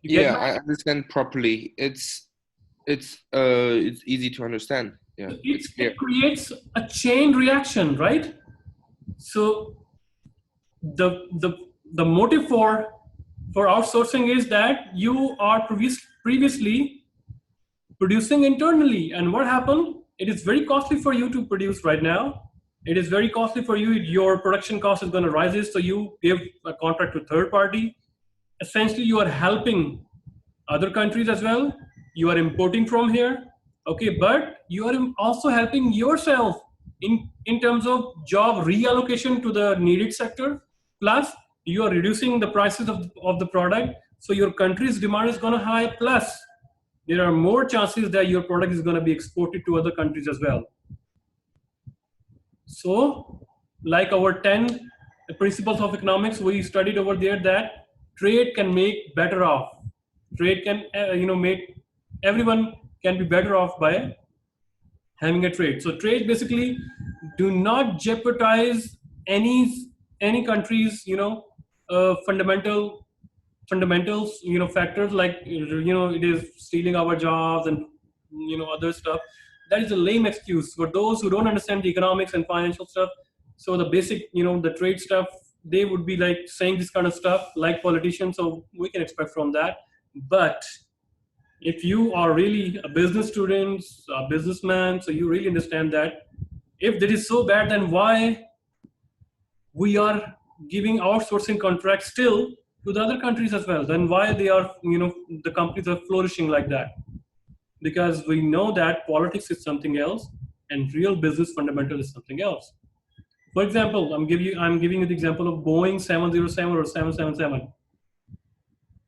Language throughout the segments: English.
You get Yeah, my. I understand properly. It's easy to understand. Yeah, it's It clear. creates a chain reaction, right? So the the motive for outsourcing is that you are previously producing internally, and what happened? It is very costly for you to produce right now. It is very costly for you. Your production cost is going to rise, so you give a contract to third party. Essentially, you are helping other countries as well. You are importing from here, okay, but you are also helping yourself in terms of job reallocation to the needed sector. Plus, you are reducing the prices of the product, so your country's demand is going to high. Plus, there are more chances that your product is going to be exported to other countries as well. So, like our 10 principles of economics, we studied over there that trade can make better off. Trade can, make everyone can be better off by having a trade. So, trade basically do not jeopardize any any country's fundamentals, factors like it is stealing our jobs and other stuff. That is a lame excuse for those who don't understand the economics and financial stuff. So the basic, the trade stuff, they would be like saying this kind of stuff like politicians, so we can expect from that. But if you are really a business student, a businessman, so you really understand that if that is so bad, then why we are giving outsourcing contracts still to the other countries as well? Then why they are, the companies are flourishing like that? Because we know that politics is something else and real business fundamental is something else. For example, I'm giving you the example of Boeing 707 or 777.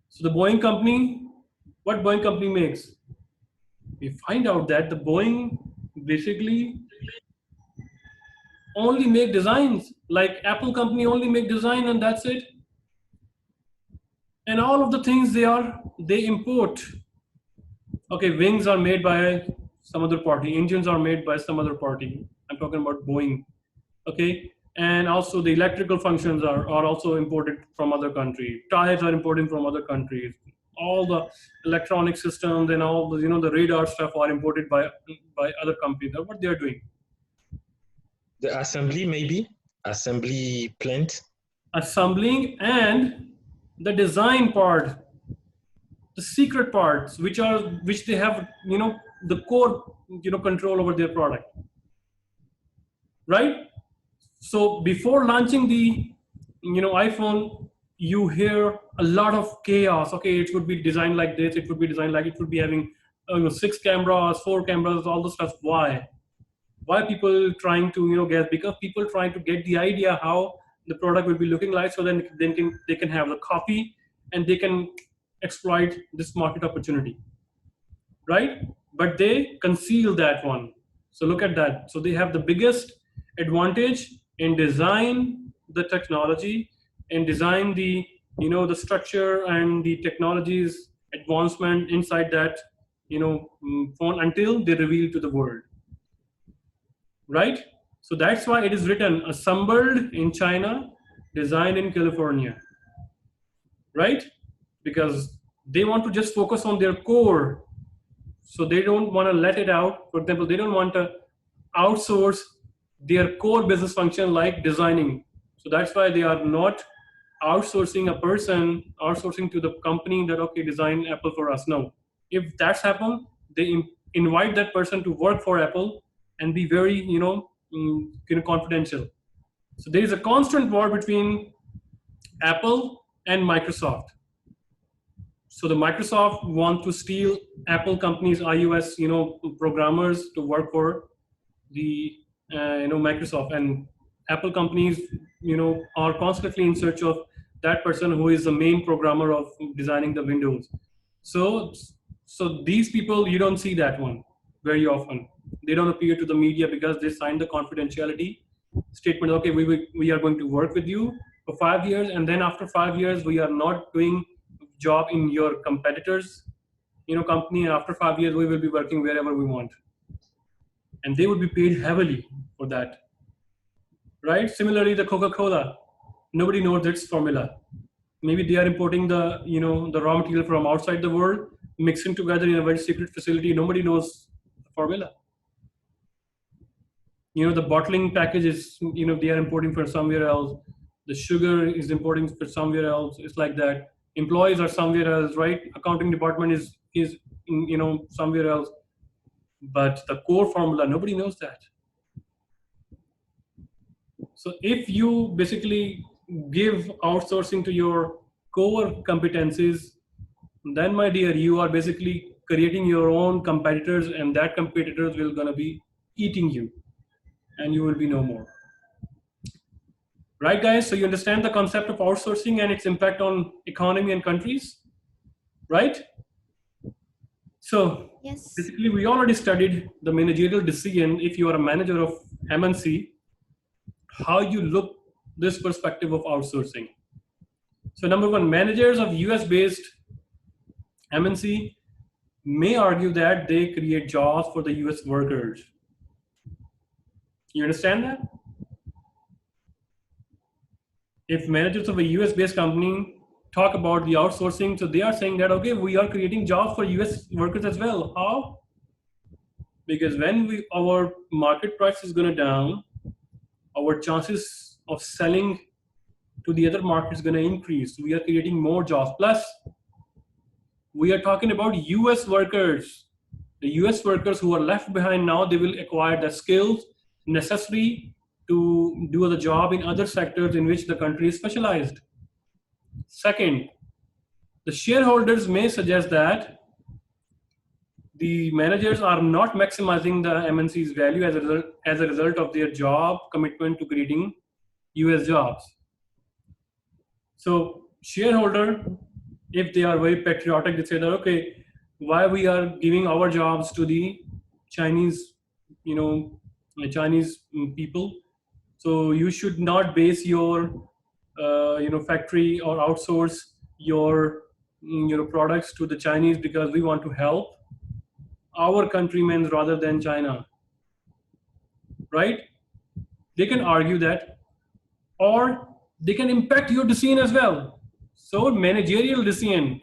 So the Boeing company, what Boeing company makes? We find out that the Boeing basically only make designs, like Apple company only make design and that's it. And all of the things they import. Okay, wings are made by some other party, engines are made by some other party. I'm talking about Boeing. Okay, and also the electrical functions are also imported from other countries. Tires are imported from other countries. All the electronic systems and all the the radar stuff are imported by other companies. That's what they are doing. The assembly, maybe assembly plant. Assembling and the design part, the secret parts, which they have, the core, control over their product, right? So before launching the, iPhone, you hear a lot of chaos. Okay, it would be designed like this. It would be designed like it would be having 6 cameras, 4 cameras, all the stuff. Why? Why people trying to get? Because people trying to get the idea how the product will be looking like, so then they can have the copy and they can exploit this market opportunity, right? But they conceal that one. So look at that. So they have the biggest advantage in design the technology and design the the structure and the technologies advancement inside that phone until they reveal to the world, right? So that's why it is written assembled in China, designed in California, right? Because they want to just focus on their core. So they don't want to let it out. For example, they don't want to outsource their core business function like designing. So that's why they are not outsourcing outsourcing to the company that, okay, design Apple for us. No. If that's happened, they invite that person to work for Apple and be very, confidential. So there is a constant war between Apple and Microsoft. So the Microsoft want to steal Apple company's iOS, programmers to work for the, Microsoft, and Apple companies, are constantly in search of that person who is the main programmer of designing the Windows. So these people, you don't see that one very often. They don't appear to the media because they signed the confidentiality statement. Okay, we are going to work with you for 5 years, and then after 5 years, we are not doing job in your competitors, company. And after 5 years, we will be working wherever we want, and they would be paid heavily for that, right? Similarly, the Coca-Cola, nobody knows its formula. Maybe they are importing the, the raw material from outside the world, mixing together in a very secret facility. Nobody knows the formula. The bottling package is, they are importing from somewhere else. The sugar is importing from somewhere else. It's like that. Employees are somewhere else, right? Accounting department is somewhere else. But the core formula, nobody knows that. So if you basically give outsourcing to your core competencies, then my dear, you are basically creating your own competitors, and that competitors will gonna be eating you, and you will be no more. Right, guys? So you understand the concept of outsourcing and its impact on economy and countries, right? So Yes. basically, we already studied the managerial decision. If you are a manager of MNC, how you look this perspective of outsourcing. So number one, managers of US-based MNC may argue that they create jobs for the US workers. You understand that? If managers of a US-based company talk about the outsourcing, so they are saying that, okay, we are creating jobs for US workers as well. How? Because when our market price is going to down, our chances of selling to the other market is going to increase. We are creating more jobs. Plus, we are talking about US workers. The US workers who are left behind now, they will acquire the skills necessary to do the job in other sectors in which the country is specialized. Second, the shareholders may suggest that the managers are not maximizing the MNC's value as a result of their job commitment to creating US jobs. So shareholder, if they are very patriotic, they say that, okay, why we are giving our jobs to the Chinese, Chinese people. So you should not base your, factory or outsource your, products to the Chinese because we want to help our countrymen rather than China, right? They can argue that, or they can impact your decision as well. So managerial decision.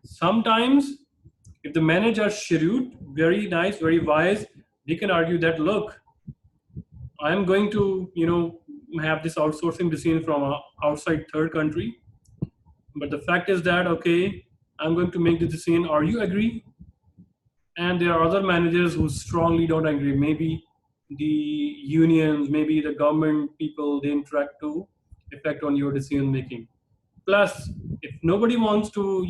Sometimes if the manager is shrewd, very nice, very wise, they can argue that, look, I'm going to, have this outsourcing decision from an outside third country. But the fact is that, okay, I'm going to make the decision. Are you agree? And there are other managers who strongly don't agree. Maybe the unions, maybe the government people, they interact to effect on your decision making. Plus, if nobody wants to,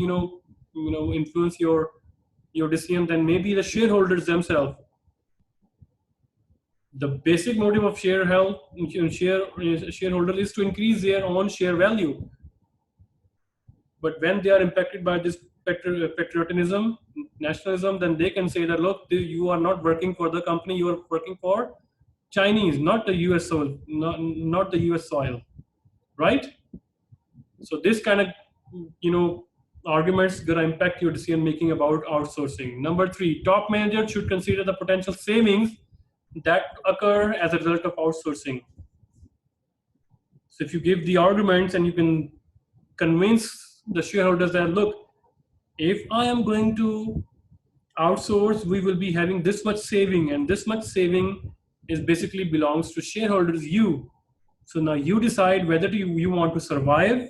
influence your decision, then maybe the shareholders themselves. The basic motive of shareholders is to increase their own share value. But when they are impacted by this patriotism, nationalism, then they can say that, look, you are not working for the company, you are working for Chinese, not the US soil, not the US soil, right? So this kind of, arguments gonna impact your decision making about outsourcing. Number three, top managers should consider the potential savings that occur as a result of outsourcing. So if you give the arguments and you can convince the shareholders that, look, if I am going to outsource, we will be having this much saving, and this much saving is basically belongs to shareholders, you. So now you decide whether you want to survive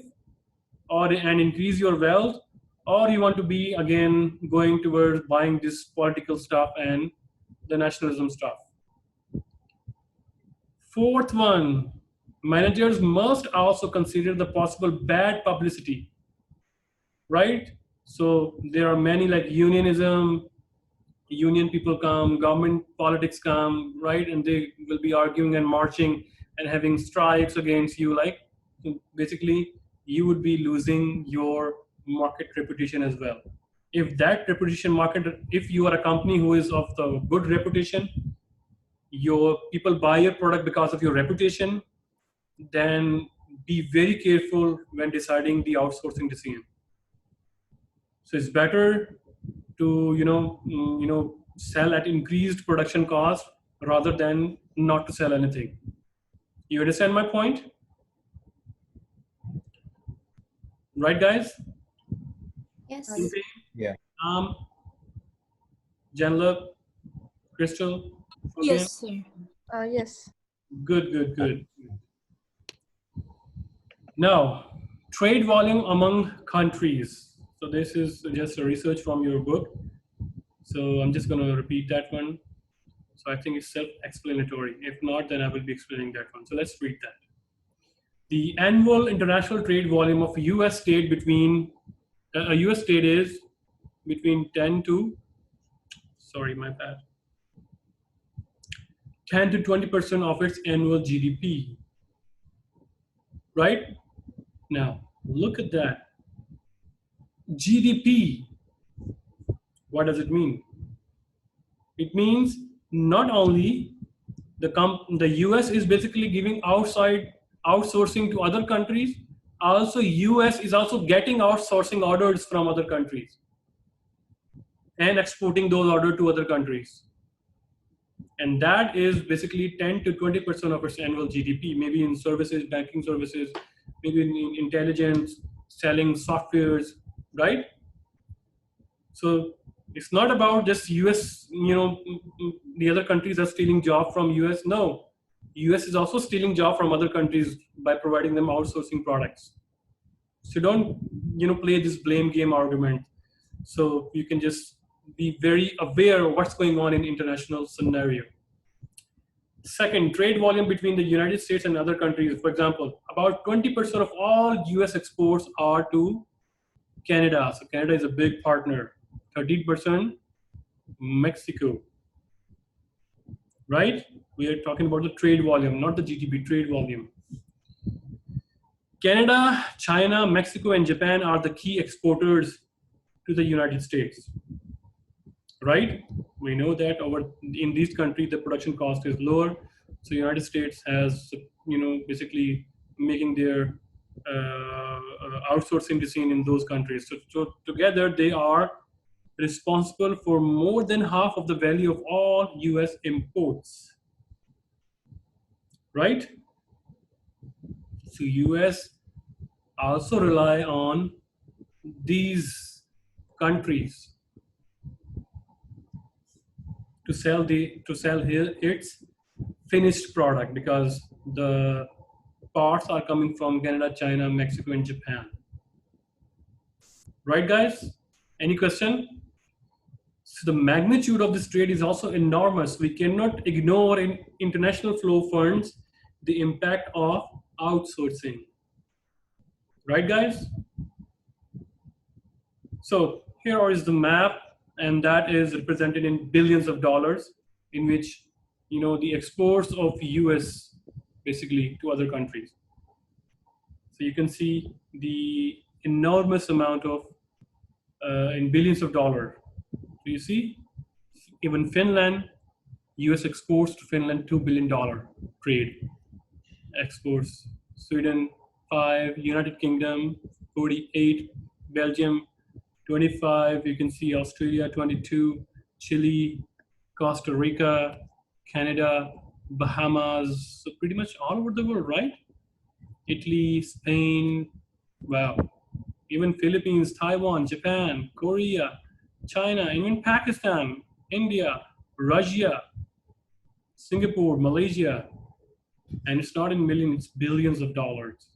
and increase your wealth, or you want to be again going towards buying this political stuff and the nationalism stuff. Fourth one, managers must also consider the possible bad publicity, right? So there are many like unionism, union people come, government politics come, right? And they will be arguing and marching and having strikes against you. Like basically you would be losing your market reputation as well. If that reputation market, if you are a company who is of the good reputation, your people buy your product because of your reputation, then be very careful when deciding the outsourcing decision. So it's better to sell at increased production cost rather than not to sell anything. You understand my point? Right, guys? Yes. Yeah. Janla, Crystal, Fabian? Yes, sir. Yes. Good. Now, trade volume among countries. So this is just a research from your book. So I'm just going to repeat that one. So I think it's self-explanatory. If not, then I will be explaining that one. So let's read that. The annual international trade volume of a US state between a US state is between 10 to 10 to 20% of its annual GDP. Right? Now, look at that. GDP. What does it mean? It means not only the US is basically giving outsourcing to other countries, also US is also getting outsourcing orders from other countries and exporting those orders to other countries. And that is basically 10 to 20% of its annual GDP, maybe in services, banking services, maybe in intelligence, selling softwares, right? So it's not about just US, the other countries are stealing jobs from US. No, US is also stealing jobs from other countries by providing them outsourcing products. So don't, play this blame game argument. So you can just be very aware of what's going on in international scenario. Second, trade volume between the United States and other countries. For example, about 20% of all US exports are to Canada. So Canada is a big partner. 13% Mexico. Right? We are talking about the trade volume, not the GDP, trade volume. Canada, China, Mexico, and Japan are the key exporters to the United States. Right? We know that in these countries, the production cost is lower. So United States has, basically making their outsourcing decision in those countries. So together they are responsible for more than half of the value of all US imports. Right? So US also rely on these countries to sell its finished product, because the parts are coming from Canada, China, Mexico, and Japan. Right, guys? Any question? So the magnitude of this trade is also enormous. We cannot ignore in international flow funds the impact of outsourcing. Right, guys? So here is the map, and that is represented in billions of dollars, in which the exports of US basically to other countries. So you can see the enormous amount of in billions of dollars. So you see, even Finland, US exports to Finland $2 billion trade exports. Sweden 5, United Kingdom 48, Belgium 25. You can see Australia 22, Chile, Costa Rica, Canada, Bahamas, so pretty much all over the world, right? Italy, Spain, wow. Even Philippines, Taiwan, Japan, Korea, China, even Pakistan, India, Russia, Singapore, Malaysia, and it's not in millions, it's billions of dollars,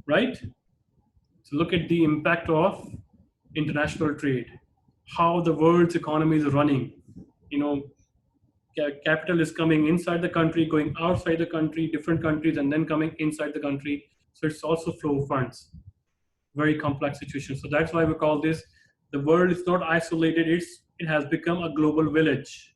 right? So look at the impact of international trade, how the world's economy is running. Capital is coming inside the country, going outside the country, different countries, and then coming inside the country. So it's also flow funds. Very complex situation. So that's why we call this, the world is not isolated, it has become a global village.